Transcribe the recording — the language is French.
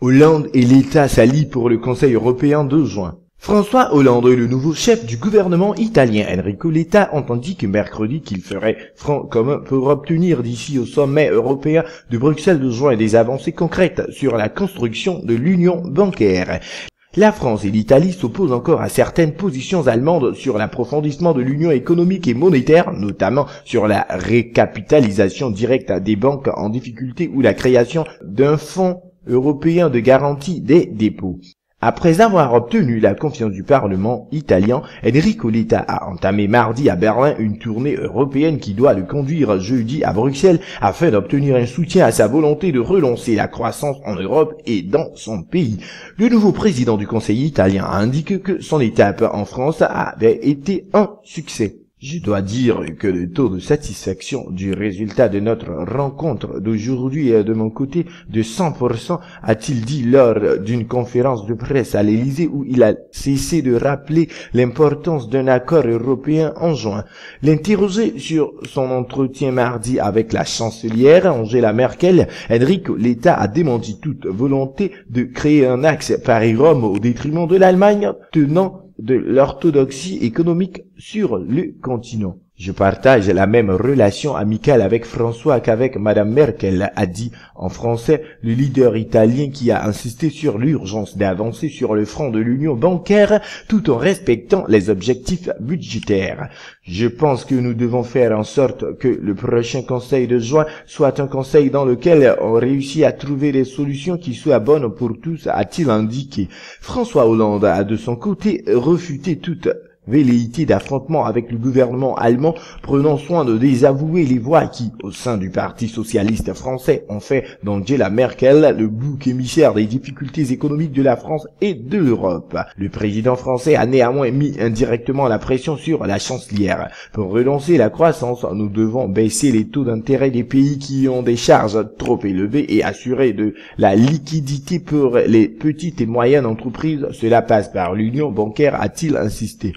Hollande et l'État s'allient pour le Conseil européen de juin. François Hollande, le nouveau chef du gouvernement italien Enrico Letta, ont dit mercredi qu'il ferait front commun pour obtenir d'ici au sommet européen de Bruxelles de juin des avancées concrètes sur la construction de l'union bancaire. La France et l'Italie s'opposent encore à certaines positions allemandes sur l'approfondissement de l'union économique et monétaire, notamment sur la récapitalisation directe des banques en difficulté ou la création d'un fonds européen de garantie des dépôts. Après avoir obtenu la confiance du Parlement italien, Enrico Letta a entamé mardi à Berlin une tournée européenne qui doit le conduire jeudi à Bruxelles afin d'obtenir un soutien à sa volonté de relancer la croissance en Europe et dans son pays. Le nouveau président du Conseil italien a indiqué que son étape en France avait été un succès. Je dois dire que le taux de satisfaction du résultat de notre rencontre d'aujourd'hui est de mon côté de 100%, a-t-il dit lors d'une conférence de presse à l'Élysée où il a cessé de rappeler l'importance d'un accord européen en juin. L'interrogé sur son entretien mardi avec la chancelière Angela Merkel, Enrico Letta a démenti toute volonté de créer un axe Paris-Rome au détriment de l'Allemagne, tenant de l'orthodoxie économique sur le continent. Je partage la même relation amicale avec François qu'avec Madame Merkel, a dit en français le leader italien qui a insisté sur l'urgence d'avancer sur le front de l'union bancaire tout en respectant les objectifs budgétaires. Je pense que nous devons faire en sorte que le prochain conseil de juin soit un conseil dans lequel on réussit à trouver des solutions qui soient bonnes pour tous, a-t-il indiqué. François Hollande a de son côté refuté toute velléité d'affrontement avec le gouvernement allemand, prenant soin de désavouer les voix qui, au sein du Parti socialiste français, ont fait d'Angela Merkel le bouc émissaire des difficultés économiques de la France et de l'Europe. Le président français a néanmoins mis indirectement la pression sur la chancelière. Pour relancer la croissance, nous devons baisser les taux d'intérêt des pays qui ont des charges trop élevées et assurer de la liquidité pour les petites et moyennes entreprises. Cela passe par l'union bancaire, a-t-il insisté.